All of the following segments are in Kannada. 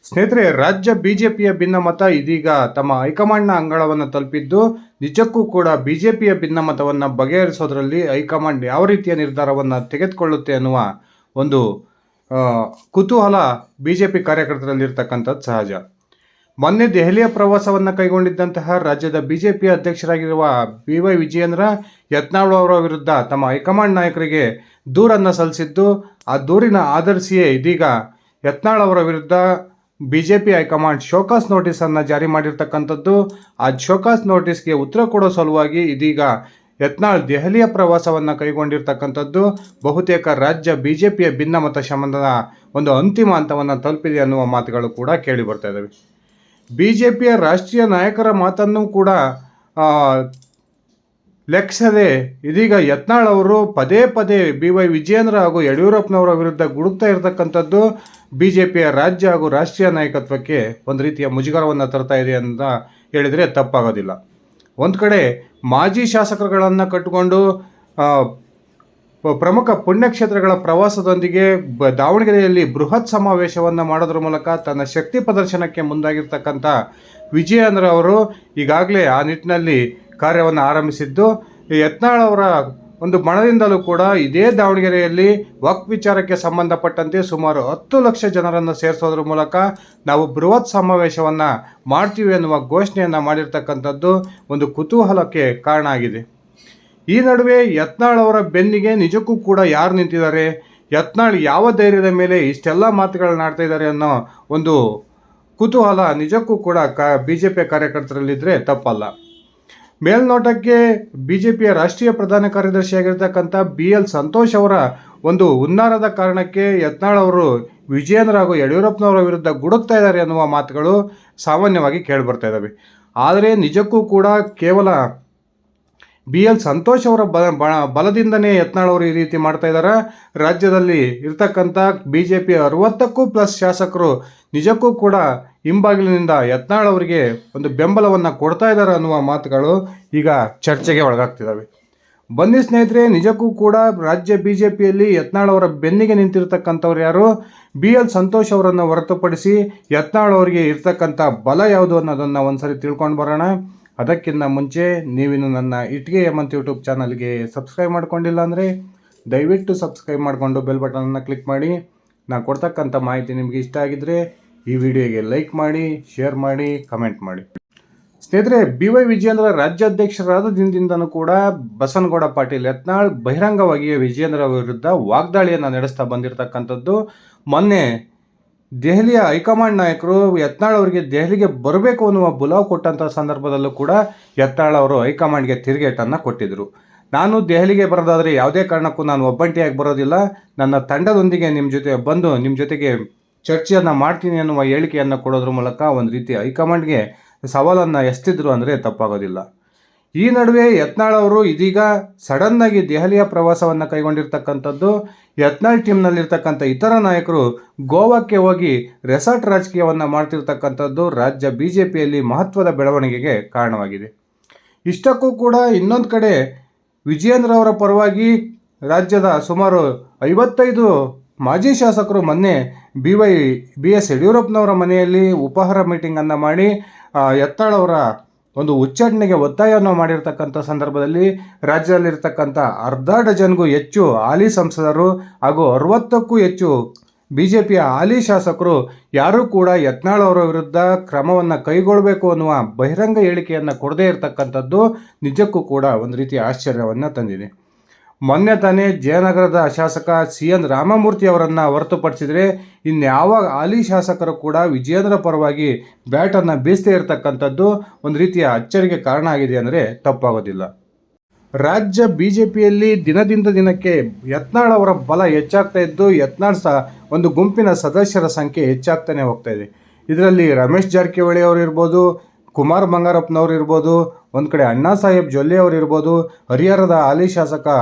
ಸ್ನೇಹಿತರೆ, ರಾಜ್ಯ ಬಿಜೆಪಿಯ ಭಿನ್ನಮತ ಇದೀಗ ತಮ್ಮ ಹೈಕಮಾಂಡ್ನ ಅಂಗಳವನ್ನು ತಲುಪಿದ್ದು, ನಿಜಕ್ಕೂ ಕೂಡ ಬಿಜೆಪಿಯ ಭಿನ್ನಮತವನ್ನು ಬಗೆಹರಿಸೋದ್ರಲ್ಲಿ ಹೈಕಮಾಂಡ್ ಯಾವ ರೀತಿಯ ನಿರ್ಧಾರವನ್ನು ತೆಗೆದುಕೊಳ್ಳುತ್ತೆ ಅನ್ನುವ ಒಂದು ಕುತೂಹಲ ಬಿಜೆಪಿ ಕಾರ್ಯಕರ್ತರಲ್ಲಿರ್ತಕ್ಕಂಥದ್ದು ಸಹಜ. ಮೊನ್ನೆ ದೆಹಲಿಯ ಪ್ರವಾಸವನ್ನು ಕೈಗೊಂಡಿದ್ದಂತಹ ರಾಜ್ಯದ ಬಿಜೆಪಿಯ ಅಧ್ಯಕ್ಷರಾಗಿರುವ BY ವಿಜಯೇಂದ್ರ ಯತ್ನಾಳ್ ಅವರ ವಿರುದ್ಧ ತಮ್ಮ ಹೈಕಮಾಂಡ್ ನಾಯಕರಿಗೆ ದೂರನ್ನು ಸಲ್ಲಿಸಿದ್ದು, ಆ ದೂರಿನ ಆಧರಿಸಿಯೇ ಇದೀಗ ಯತ್ನಾಳ್ ಅವರ ವಿರುದ್ಧ ಬಿಜೆಪಿ ಹೈಕಮಾಂಡ್ ಶೋಕಾಸ್ ನೋಟಿಸನ್ನು ಜಾರಿ ಮಾಡಿರ್ತಕ್ಕಂಥದ್ದು. ಆ ಶೋಕಾಸ್ ನೋಟಿಸ್ಗೆ ಉತ್ತರ ಕೊಡೋ ಸಲುವಾಗಿ ಇದೀಗ ಯತ್ನಾಳ್ ದೆಹಲಿಯ ಪ್ರವಾಸವನ್ನು ಕೈಗೊಂಡಿರ್ತಕ್ಕಂಥದ್ದು ಬಹುತೇಕ ರಾಜ್ಯ ಬಿಜೆಪಿಯ ಭಿನ್ನಮತ ಶಮನದ ಒಂದು ಅಂತಿಮ ಹಂತವನ್ನು ತಲುಪಿದೆ ಅನ್ನುವ ಮಾತುಗಳು ಕೂಡ ಕೇಳಿ ಬರ್ತಾ ಇದ್ದಾವೆ. ಬಿಜೆಪಿಯ ರಾಷ್ಟ್ರೀಯ ನಾಯಕರ ಮಾತನ್ನು ಕೂಡ ಲೆಕ್ಕಿಸದೆ ಇದೀಗ ಯತ್ನಾಳ್ ಅವರು ಪದೇ ಪದೇ BY ವಿಜಯೇಂದ್ರ ಹಾಗೂ ಯಡಿಯೂರಪ್ಪನವರ ವಿರುದ್ಧ ಗುಡುಕ್ತಾ ಇರತಕ್ಕಂಥದ್ದು ಬಿಜೆಪಿಯ ರಾಜ್ಯ ಹಾಗೂ ರಾಷ್ಟ್ರೀಯ ನಾಯಕತ್ವಕ್ಕೆ ಒಂದು ರೀತಿಯ ಮುಜುಗರವನ್ನು ತರ್ತಾ ಇದೆ ಅಂತ ಹೇಳಿದರೆ ತಪ್ಪಾಗೋದಿಲ್ಲ. ಒಂದು ಕಡೆ ಮಾಜಿ ಶಾಸಕರುಗಳನ್ನು ಕಟ್ಟಿಕೊಂಡು ಪ್ರಮುಖ ಪುಣ್ಯಕ್ಷೇತ್ರಗಳ ಪ್ರವಾಸದೊಂದಿಗೆ ದಾವಣಗೆರೆಯಲ್ಲಿ ಬೃಹತ್ ಸಮಾವೇಶವನ್ನು ಮಾಡೋದ್ರ ಮೂಲಕ ತನ್ನ ಶಕ್ತಿ ಪ್ರದರ್ಶನಕ್ಕೆ ಮುಂದಾಗಿರ್ತಕ್ಕಂಥ ವಿಜಯೇಂದ್ರ ಅವರು ಈಗಾಗಲೇ ಆ ನಿಟ್ಟಿನಲ್ಲಿ ಕಾರ್ಯವನ್ನು ಆರಂಭಿಸಿದ್ದು, ಯತ್ನಾಳ್ ಅವರ ಒಂದು ಮನದಿಂದಲೂ ಕೂಡ ಇದೇ ದಾವಣಗೆರೆಯಲ್ಲಿ ವಕ್ಫ್ ವಿಚಾರಕ್ಕೆ ಸಂಬಂಧಪಟ್ಟಂತೆ ಸುಮಾರು 10 ಲಕ್ಷ ಜನರನ್ನು ಸೇರಿಸೋದ್ರ ಮೂಲಕ ನಾವು ಬೃಹತ್ ಸಮಾವೇಶವನ್ನು ಮಾಡ್ತೀವಿ ಅನ್ನುವ ಘೋಷಣೆಯನ್ನು ಮಾಡಿರ್ತಕ್ಕಂಥದ್ದು ಒಂದು ಕುತೂಹಲಕ್ಕೆ ಕಾರಣ ಆಗಿದೆ. ಈ ನಡುವೆ ಯತ್ನಾಳ್ ಅವರ ಬೆನ್ನಿಗೆ ನಿಜಕ್ಕೂ ಕೂಡ ಯಾರು ನಿಂತಿದ್ದಾರೆ, ಯತ್ನಾಳ್ ಯಾವ ಧೈರ್ಯದ ಮೇಲೆ ಇಷ್ಟೆಲ್ಲ ಮಾತುಗಳನ್ನ ಆಡ್ತಾ ಇದ್ದಾರೆ ಅನ್ನೋ ಒಂದು ಕುತೂಹಲ ನಿಜಕ್ಕೂ ಕೂಡ ಬಿಜೆಪಿಯ ಕಾರ್ಯಕರ್ತರಲ್ಲಿದ್ದರೆ ತಪ್ಪಲ್ಲ. ಮೇಲ್ನೋಟಕ್ಕೆ ಬಿಜೆಪಿಯ ರಾಷ್ಟ್ರೀಯ ಪ್ರಧಾನ ಕಾರ್ಯದರ್ಶಿಯಾಗಿರ್ತಕ್ಕಂಥ BL ಸಂತೋಷ್ ಅವರ ಒಂದು ಹುನ್ನಾರದ ಕಾರಣಕ್ಕೆ ಯತ್ನಾಳ್ ಅವರು ವಿಜಯೇಂದ್ರ ಹಾಗೂ ಯಡಿಯೂರಪ್ಪನವರ ವಿರುದ್ಧ ಗುಡುಕ್ತಾ ಇದ್ದಾರೆ ಅನ್ನುವ ಮಾತುಗಳು ಸಾಮಾನ್ಯವಾಗಿ ಕೇಳಿಬರ್ತಾ ಇದ್ದಾವೆ. ಆದರೆ ನಿಜಕ್ಕೂ ಕೂಡ ಕೇವಲ BL ಸಂತೋಷ್ ಅವರ ಬಲದಿಂದನೇ ಯತ್ನಾಳ್ ಅವರು ಈ ರೀತಿ ಮಾಡ್ತಾ ಇದ್ದಾರೆ. ರಾಜ್ಯದಲ್ಲಿ ಇರ್ತಕ್ಕಂಥ ಬಿಜೆಪಿ 60ಕ್ಕೂ ಪ್ಲಸ್ ಶಾಸಕರು ನಿಜಕ್ಕೂ ಕೂಡ ಹಿಂಬಾಗಿಲಿನಿಂದ ಯತ್ನಾಳ್ ಅವರಿಗೆ ಒಂದು ಬೆಂಬಲವನ್ನು ಕೊಡ್ತಾ ಇದ್ದಾರೆ ಅನ್ನುವ ಮಾತುಗಳು ಈಗ ಚರ್ಚೆಗೆ ಒಳಗಾಗ್ತಿದ್ದಾವೆ. ಬನ್ನಿ ಸ್ನೇಹಿತರೆ, ನಿಜಕ್ಕೂ ಕೂಡ ರಾಜ್ಯ ಬಿಜೆಪಿಯಲ್ಲಿ ಯತ್ನಾಳ್ ಅವರ ಬೆನ್ನಿಗೆ ನಿಂತಿರ್ತಕ್ಕಂಥವ್ರು ಯಾರು, BL ಸಂತೋಷ್ ಅವರನ್ನು ಹೊರತುಪಡಿಸಿ ಯತ್ನಾಳ್ ಅವರಿಗೆ ಇರ್ತಕ್ಕಂಥ ಬಲ ಯಾವುದು ಅನ್ನೋದನ್ನು ಒಂದ್ಸರಿ ತಿಳ್ಕೊಂಡು ಬರೋಣ. ಅದಕ್ಕಿಂತ ಮುಂಚೆ ನೀವಿನ್ನು ನನ್ನ ಇಟ್ಗೆ ಹೇಮಂತ್ ಯೂಟ್ಯೂಬ್ ಚಾನಲ್ಗೆ ಸಬ್ಸ್ಕ್ರೈಬ್ ಮಾಡ್ಕೊಂಡಿಲ್ಲ ಅಂದರೆ ದಯವಿಟ್ಟು ಸಬ್ಸ್ಕ್ರೈಬ್ ಮಾಡಿಕೊಂಡು ಬೆಲ್ ಬಟನನ್ನು ಕ್ಲಿಕ್ ಮಾಡಿ. ನಾನು ಕೊಡ್ತಕ್ಕಂಥ ಮಾಹಿತಿ ನಿಮಗೆ ಇಷ್ಟ ಆಗಿದ್ದರೆ ಈ ವಿಡಿಯೋಗೆ ಲೈಕ್ ಮಾಡಿ, ಶೇರ್ ಮಾಡಿ, ಕಮೆಂಟ್ ಮಾಡಿ. ಸ್ನೇಹಿತರೆ, BY ವಿಜಯೇಂದ್ರ ರಾಜ್ಯಾಧ್ಯಕ್ಷರಾದ ದಿನದಿಂದನೂ ಕೂಡ ಬಸನಗೌಡ ಪಾಟೀಲ್ ಯತ್ನಾಳ್ ಬಹಿರಂಗವಾಗಿಯೇ ವಿಜಯೇಂದ್ರ ವಿರುದ್ಧ ವಾಗ್ದಾಳಿಯನ್ನು ನಡೆಸ್ತಾ ಬಂದಿರತಕ್ಕಂಥದ್ದು. ಮೊನ್ನೆ ದೆಹಲಿಯ ಹೈಕಮಾಂಡ್ ನಾಯಕರು ಯತ್ನಾಳ್ ಅವರಿಗೆ ದೆಹಲಿಗೆ ಬರಬೇಕು ಅನ್ನುವ ಬುಲಾವ್ ಕೊಟ್ಟಂಥ ಸಂದರ್ಭದಲ್ಲೂ ಕೂಡ ಯತ್ನಾಳ್ ಅವರು ಹೈಕಮಾಂಡ್ಗೆ ತಿರುಗೇಟನ್ನು ಕೊಟ್ಟಿದ್ದರು. ನಾನು ದೆಹಲಿಗೆ ಬರೋದಾದರೆ ಯಾವುದೇ ಕಾರಣಕ್ಕೂ ನಾನು ಒಬ್ಬಂಟಿಯಾಗಿ ಬರೋದಿಲ್ಲ, ನನ್ನ ತಂಡದೊಂದಿಗೆ ನಿಮ್ಮ ಜೊತೆ ಬಂದು ನಿಮ್ಮ ಜೊತೆಗೆ ಚರ್ಚೆಯನ್ನು ಮಾಡ್ತೀನಿ ಅನ್ನುವ ಹೇಳಿಕೆಯನ್ನು ಕೊಡೋದ್ರ ಮೂಲಕ ಒಂದು ರೀತಿ ಹೈಕಮಾಂಡ್ಗೆ ಸವಾಲನ್ನು ಎಸ್ತಿದ್ರು ಅಂದರೆ ತಪ್ಪಾಗೋದಿಲ್ಲ. ಈ ನಡುವೆ ಯತ್ನಾಳ್ ಅವರು ಇದೀಗ ಸಡನ್ನಾಗಿ ದೆಹಲಿಯ ಪ್ರವಾಸವನ್ನು ಕೈಗೊಂಡಿರ್ತಕ್ಕಂಥದ್ದು. ಯತ್ನಾಳ್ ಟೀಮ್ನಲ್ಲಿರ್ತಕ್ಕಂಥ ಇತರ ನಾಯಕರು ಗೋವಾಕ್ಕೆ ಹೋಗಿ ರೆಸಾರ್ಟ್ ರಾಜಕೀಯವನ್ನು ಮಾಡ್ತಿರ್ತಕ್ಕಂಥದ್ದು ರಾಜ್ಯ ಬಿಜೆಪಿಯಲ್ಲಿ ಮಹತ್ವದ ಬೆಳವಣಿಗೆಗೆ ಕಾರಣವಾಗಿದೆ. ಇಷ್ಟಕ್ಕೂ ಕೂಡ ಇನ್ನೊಂದು ಕಡೆ ವಿಜಯೇಂದ್ರ ಅವರ ಪರವಾಗಿ ರಾಜ್ಯದ ಸುಮಾರು 55 ಮಾಜಿ ಶಾಸಕರು ಮೊನ್ನೆ BS ಯಡಿಯೂರಪ್ಪನವರ ಮನೆಯಲ್ಲಿ ಉಪಹಾರ ಮೀಟಿಂಗನ್ನು ಮಾಡಿ ಯತ್ನಾಳ್ ಅವರ ಒಂದು ಉಚ್ಚಾಟನೆಗೆ ಒತ್ತಾಯವನ್ನು ಮಾಡಿರ್ತಕ್ಕಂಥ ಸಂದರ್ಭದಲ್ಲಿ ರಾಜ್ಯದಲ್ಲಿರ್ತಕ್ಕಂಥ 1/2 ಡಜನ್ಗೂ ಹೆಚ್ಚು ಹಾಲಿ ಸಂಸದರು ಹಾಗೂ 60ಕ್ಕೂ ಹೆಚ್ಚು ಬಿಜೆಪಿಯ ಹಾಲಿ ಶಾಸಕರು ಯಾರೂ ಕೂಡ ಯತ್ನಾಳ್ ಅವರ ವಿರುದ್ಧ ಕ್ರಮವನ್ನು ಕೈಗೊಳ್ಳಬೇಕು ಅನ್ನುವ ಬಹಿರಂಗ ಹೇಳಿಕೆಯನ್ನು ಕೊಡದೇ ಇರತಕ್ಕಂಥದ್ದು ನಿಜಕ್ಕೂ ಕೂಡ ಒಂದು ರೀತಿಯ ಆಶ್ಚರ್ಯವನ್ನು ತಂದಿದೆ. ಮೊನ್ನೆ ತಾನೇ ಜಯನಗರದ ಶಾಸಕ CN ರಾಮಮೂರ್ತಿ ಅವರನ್ನು ಹೊರತುಪಡಿಸಿದರೆ ಇನ್ಯಾವ ಹಾಲಿ ಶಾಸಕರು ಕೂಡ ವಿಜಯೇಂದ್ರ ಪರವಾಗಿ ಬ್ಯಾಟನ್ನು ಬೀಸ್ತಾ ಇರತಕ್ಕಂಥದ್ದು ಒಂದು ರೀತಿಯ ಅಚ್ಚರಿಗೆ ಕಾರಣ ಆಗಿದೆ ಅಂದರೆ ತಪ್ಪಾಗೋದಿಲ್ಲ. ರಾಜ್ಯ ಬಿಜೆಪಿಯಲ್ಲಿ ದಿನದಿಂದ ದಿನಕ್ಕೆ ಯತ್ನಾಳ್ ಅವರ ಬಲ ಹೆಚ್ಚಾಗ್ತಾ ಇದ್ದು, ಯತ್ನಾಳ್ ಒಂದು ಗುಂಪಿನ ಸದಸ್ಯರ ಸಂಖ್ಯೆ ಹೆಚ್ಚಾಗ್ತಾನೆ ಹೋಗ್ತಾ ಇದೆ. ಇದರಲ್ಲಿ ರಮೇಶ್ ಜಾರಕಿಹೊಳಿ ಅವರು ಇರ್ಬೋದು, ಕುಮಾರ್ ಬಂಗಾರಪ್ಪನವ್ರು ಇರ್ಬೋದು, ಒಂದು ಕಡೆ ಅಣ್ಣಾ ಸಾಹೇಬ್ ಜೊಲ್ಲೆ ಅವರು ಇರ್ಬೋದು, ಹರಿಹರದ ಹಾಲಿ ಶಾಸಕ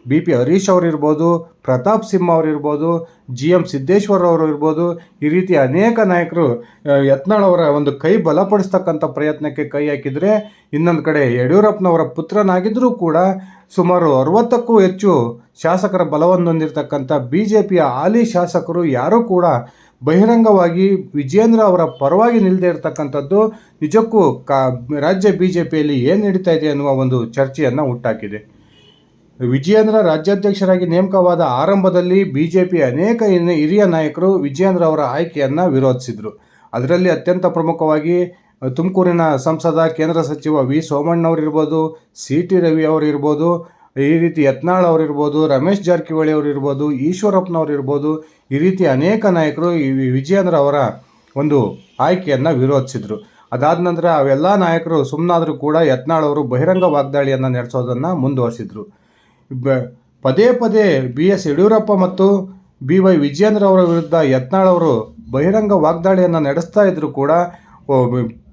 BP ಹರೀಶ್ ಅವರು ಇರ್ಬೋದು, ಪ್ರತಾಪ್ ಸಿಂಹ ಅವರು ಇರ್ಬೋದು, GM ಸಿದ್ದೇಶ್ವರ್ ಅವರು ಇರ್ಬೋದು, ಈ ರೀತಿ ಅನೇಕ ನಾಯಕರು ಯತ್ನಾಳ್ ಅವರ ಒಂದು ಕೈ ಬಲಪಡಿಸ್ತಕ್ಕಂಥ ಪ್ರಯತ್ನಕ್ಕೆ ಕೈ ಹಾಕಿದರೆ, ಇನ್ನೊಂದು ಕಡೆ ಯಡಿಯೂರಪ್ಪನವರ ಪುತ್ರನಾಗಿದ್ದರೂ ಕೂಡ ಸುಮಾರು 60ಕ್ಕೂ ಹೆಚ್ಚು ಶಾಸಕರ ಬಲವನ್ನು ಹೊಂದಿರತಕ್ಕಂಥ ಬಿಜೆಪಿಯ ಹಾಲಿ ಶಾಸಕರು ಯಾರೂ ಕೂಡ ಬಹಿರಂಗವಾಗಿ ವಿಜಯೇಂದ್ರ ಅವರ ಪರವಾಗಿ ನಿಲ್ಲದೇ ಇರತಕ್ಕಂಥದ್ದು ನಿಜಕ್ಕೂ ರಾಜ್ಯ BJPಯಲ್ಲಿ ಏನು ನಡೀತಾ ಇದೆ ಅನ್ನುವ ಒಂದು ಚರ್ಚೆಯನ್ನು ಹುಟ್ಟಾಕಿದೆ. ವಿಜಯೇಂದ್ರ ರಾಜ್ಯಾಧ್ಯಕ್ಷರಾಗಿ ನೇಮಕವಾದ ಆರಂಭದಲ್ಲಿ BJP ಅನೇಕ ಹಿರಿಯ ನಾಯಕರು ವಿಜಯೇಂದ್ರ ಅವರ ಆಯ್ಕೆಯನ್ನು ವಿರೋಧಿಸಿದರು. ಅದರಲ್ಲಿ ಅತ್ಯಂತ ಪ್ರಮುಖವಾಗಿ ತುಮಕೂರಿನ ಸಂಸದ ಕೇಂದ್ರ ಸಚಿವ ವಿ ಸೋಮಣ್ಣವರಿರ್ಬೋದು, CT ರವಿ ಅವರಿರ್ಬೋದು, ಈ ರೀತಿ ಯತ್ನಾಳ್ ಅವರಿರ್ಬೋದು, ರಮೇಶ್ ಜಾರಕಿಹೊಳಿ ಅವರಿರ್ಬೋದು, ಈಶ್ವರಪ್ಪನವರಿರ್ಬೋದು, ಈ ರೀತಿ ಅನೇಕ ನಾಯಕರು ಈ ವಿಜಯೇಂದ್ರ ಅವರ ಒಂದು ಆಯ್ಕೆಯನ್ನು ವಿರೋಧಿಸಿದರು. ಅದಾದ ನಂತರ ಅವೆಲ್ಲ ನಾಯಕರು ಸುಮ್ಮನಾದರೂ ಕೂಡ ಯತ್ನಾಳ್ ಅವರು ಬಹಿರಂಗ ವಾಗ್ದಾಳಿಯನ್ನು ನಡೆಸೋದನ್ನು ಮುಂದುವರಿಸಿದರು. ಪದೇ ಪದೇ BS ಯಡಿಯೂರಪ್ಪ ಮತ್ತು BY ವಿಜಯೇಂದ್ರ ಅವರ ವಿರುದ್ಧ ಯತ್ನಾಳ್ ಅವರು ಬಹಿರಂಗ ವಾಗ್ದಾಳಿಯನ್ನು ನಡೆಸ್ತಾ ಇದ್ದರೂ ಕೂಡ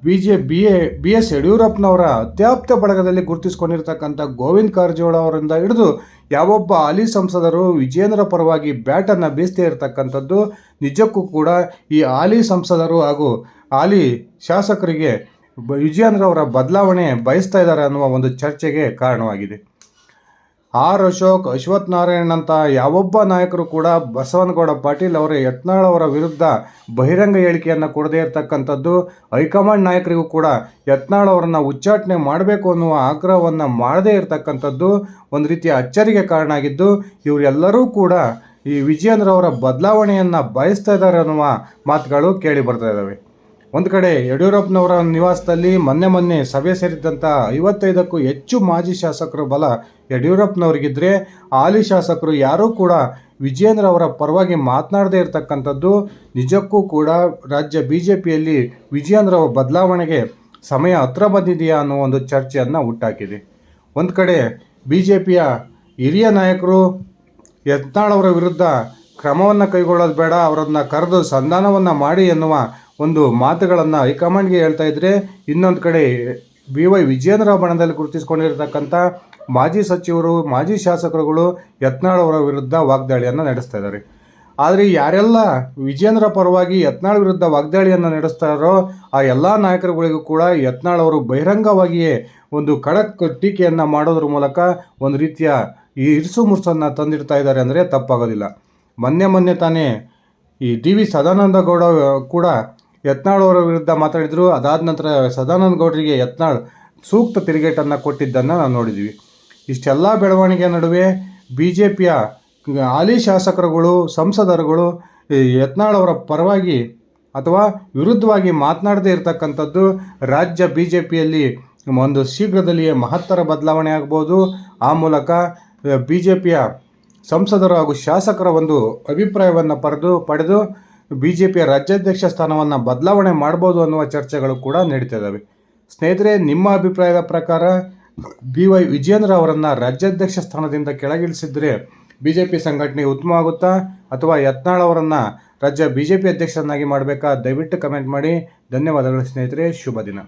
BS ಯಡಿಯೂರಪ್ಪನವರ ಅತ್ಯಾಪ್ತ ಬಳಗದಲ್ಲಿ ಗುರುತಿಸಿಕೊಂಡಿರ್ತಕ್ಕಂಥ ಗೋವಿಂದ ಕಾರಜೋಳ ಅವರಿಂದ ಹಿಡಿದು ಯಾವೊಬ್ಬ ಹಾಲಿ ಸಂಸದರು ವಿಜಯೇಂದ್ರ ಪರವಾಗಿ ಬ್ಯಾಟನ್ನು ಬೀಸ್ತಾ ಇರತಕ್ಕಂಥದ್ದು ನಿಜಕ್ಕೂ ಕೂಡ ಈ ಹಾಲಿ ಸಂಸದರು ಹಾಗೂ ಹಾಲಿ ಶಾಸಕರಿಗೆ ವಿಜಯೇಂದ್ರ ಅವರ ಬದಲಾವಣೆ ಬಯಸ್ತಾ ಇದ್ದಾರೆ ಅನ್ನುವ ಒಂದು ಚರ್ಚೆಗೆ ಕಾರಣವಾಗಿದೆ. ಆರ್ ಅಶೋಕ್, ಅಶ್ವಥ್ ನಾರಾಯಣ್ ಅಂತ ಯಾವೊಬ್ಬ ನಾಯಕರು ಕೂಡ ಬಸವನಗೌಡ ಪಾಟೀಲ್ ಅವರ ಯತ್ನಾಳ್ ಅವರ ವಿರುದ್ಧ ಬಹಿರಂಗ ಹೇಳಿಕೆಯನ್ನು ಕೊಡದೇ ಇರತಕ್ಕಂಥದ್ದು ಹೈಕಮಾಂಡ್ ನಾಯಕರಿಗೂ ಕೂಡ ಯತ್ನಾಳ್ ಅವರನ್ನು ಉಚ್ಚಾಟನೆ ಮಾಡಬೇಕು ಅನ್ನುವ ಆಗ್ರಹವನ್ನು ಮಾಡದೇ ಇರತಕ್ಕಂಥದ್ದು ಒಂದು ರೀತಿಯ ಅಚ್ಚರಿಗೆ ಕಾರಣ ಆಗಿದ್ದು, ಇವರೆಲ್ಲರೂ ಕೂಡ ಈ ವಿಜಯೇಂದ್ರ ಅವರ ಬದಲಾವಣೆಯನ್ನು ಬಯಸ್ತಾ ಇದ್ದಾರೆ ಅನ್ನುವ ಮಾತುಗಳು ಕೇಳಿ ಬರ್ತಾ ಇದ್ದಾವೆ. ಒಂದು ಕಡೆ ಯಡಿಯೂರಪ್ಪನವರ ನಿವಾಸದಲ್ಲಿ ಮೊನ್ನೆ ಸಭೆ ಸೇರಿದ್ದಂಥ 55ಕ್ಕೂ ಹೆಚ್ಚು ಮಾಜಿ ಶಾಸಕರು ಬಲ ಯಡಿಯೂರಪ್ಪನವರಿಗಿದ್ದರೆ ಹಾಲಿ ಶಾಸಕರು ಯಾರೂ ಕೂಡ ವಿಜಯೇಂದ್ರ ಅವರ ಪರವಾಗಿ ಮಾತನಾಡದೇ ಇರತಕ್ಕಂಥದ್ದು ನಿಜಕ್ಕೂ ಕೂಡ ರಾಜ್ಯ BJPಯಲ್ಲಿ ವಿಜಯೇಂದ್ರ ಅವರ ಬದಲಾವಣೆಗೆ ಸಮಯ ಹತ್ರ ಬಂದಿದೆಯಾ ಅನ್ನೋ ಒಂದು ಚರ್ಚೆಯನ್ನು ಹುಟ್ಟಾಕಿದೆ. ಒಂದು ಕಡೆ BJPಯ ಹಿರಿಯ ನಾಯಕರು ಯತ್ನಾಳ್ ಅವರ ವಿರುದ್ಧ ಕ್ರಮವನ್ನು ಕೈಗೊಳ್ಳೋದು ಬೇಡ, ಅವರನ್ನು ಕರೆದು ಸಂಧಾನವನ್ನು ಮಾಡಿ ಎನ್ನುವ ಒಂದು ಮಾತುಗಳನ್ನು ಹೈಕಮಾಂಡ್ಗೆ ಹೇಳ್ತಾ ಇದ್ದರೆ, ಇನ್ನೊಂದು ಕಡೆ BY ವಿಜಯೇಂದ್ರ ಬಣದಲ್ಲಿ ಗುರುತಿಸಿಕೊಂಡಿರತಕ್ಕಂಥ ಮಾಜಿ ಸಚಿವರು, ಮಾಜಿ ಶಾಸಕರುಗಳು ಯತ್ನಾಳ್ ಅವರ ವಿರುದ್ಧ ವಾಗ್ದಾಳಿಯನ್ನು ನಡೆಸ್ತಾ ಇದ್ದಾರೆ. ಆದರೆ ಯಾರೆಲ್ಲ ವಿಜಯೇಂದ್ರ ಪರವಾಗಿ ಯತ್ನಾಳ್ ವಿರುದ್ಧ ವಾಗ್ದಾಳಿಯನ್ನು ನಡೆಸ್ತಾರೋ ಆ ಎಲ್ಲ ನಾಯಕರುಗಳಿಗೂ ಕೂಡ ಯತ್ನಾಳ್ ಅವರು ಬಹಿರಂಗವಾಗಿಯೇ ಒಂದು ಖಡಕ್ ಟೀಕೆಯನ್ನು ಮಾಡೋದ್ರ ಮೂಲಕ ಒಂದು ರೀತಿಯ ಈ ಇರಿಸು ಮುರ್ಸನ್ನು ತಂದಿಡ್ತಾ ಇದ್ದಾರೆ ಅಂದರೆ ತಪ್ಪಾಗೋದಿಲ್ಲ. ಮೊನ್ನೆ ತಾನೇ ಈ DV ಸದಾನಂದ ಗೌಡ ಕೂಡ ಯತ್ನಾಳ್ ಅವರ ವಿರುದ್ಧ ಮಾತಾಡಿದರು. ಅದಾದ ನಂತರ ಸದಾನಂದ ಗೌಡರಿಗೆ ಯತ್ನಾಳ್ ಸೂಕ್ತ ತಿರುಗೇಟನ್ನು ಕೊಟ್ಟಿದ್ದನ್ನು ನಾವು ನೋಡಿದ್ವಿ. ಇಷ್ಟೆಲ್ಲ ಬೆಳವಣಿಗೆಯ ನಡುವೆ BJPಯ ಹಾಲಿ ಶಾಸಕರುಗಳು, ಸಂಸದರುಗಳು ಯತ್ನಾಳ್ ಅವರ ಪರವಾಗಿ ಅಥವಾ ವಿರುದ್ಧವಾಗಿ ಮಾತನಾಡದೇ ಇರತಕ್ಕಂಥದ್ದು ರಾಜ್ಯ BJPಯಲ್ಲಿ ಒಂದು ಶೀಘ್ರದಲ್ಲಿಯೇ ಮಹತ್ತರ ಬದಲಾವಣೆ ಆಗ್ಬೋದು. ಆ ಮೂಲಕ BJPಯ ಸಂಸದರು ಹಾಗೂ ಶಾಸಕರ ಒಂದು ಅಭಿಪ್ರಾಯವನ್ನು ಪಡೆದು BJPಯ ರಾಜ್ಯಾಧ್ಯಕ್ಷ ಸ್ಥಾನವನ್ನು ಬದಲಾವಣೆ ಮಾಡ್ಬೋದು ಅನ್ನುವ ಚರ್ಚೆಗಳು ಕೂಡ ನಡೀತಾ ಇದ್ದಾವೆ. ಸ್ನೇಹಿತರೆ, ನಿಮ್ಮ ಅಭಿಪ್ರಾಯದ ಪ್ರಕಾರ BY ವಿಜಯೇಂದ್ರ ಅವರನ್ನು ರಾಜ್ಯಾಧ್ಯಕ್ಷ ಸ್ಥಾನದಿಂದ ಕೆಳಗಿಳಿಸಿದರೆ BJP ಸಂಘಟನೆ ಉತ್ತಮ ಆಗುತ್ತಾ ಅಥವಾ ಯತ್ನಾಳ್ ಅವರನ್ನು ರಾಜ್ಯ BJP ಅಧ್ಯಕ್ಷರನ್ನಾಗಿ ಮಾಡಬೇಕಾ? ದಯವಿಟ್ಟು ಕಮೆಂಟ್ ಮಾಡಿ. ಧನ್ಯವಾದಗಳು ಸ್ನೇಹಿತರೆ, ಶುಭ ದಿನ.